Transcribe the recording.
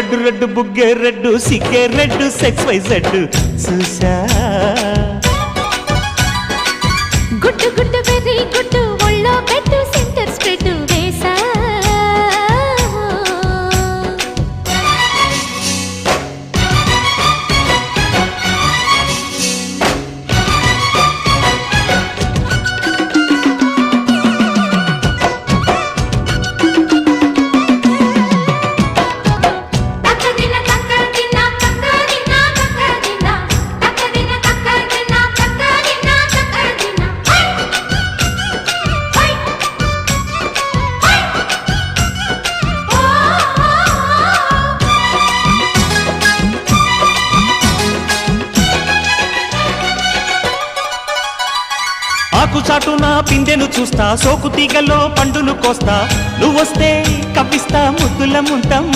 red red బుగ్గే red సిగ్గే red sex Y Z చూసా గుడ్డు గుడ్డు వెరీ గుడ్డు ఒళ్ళో పెట్టు సెంటర్ స్ప్రెడ్ వేసా ఆకు చాటున పిందెను చూస్తా సోకు తీగలో పండును కోస్తా నువ్వొస్తే కప్పిస్తా ముద్దుల ముంతం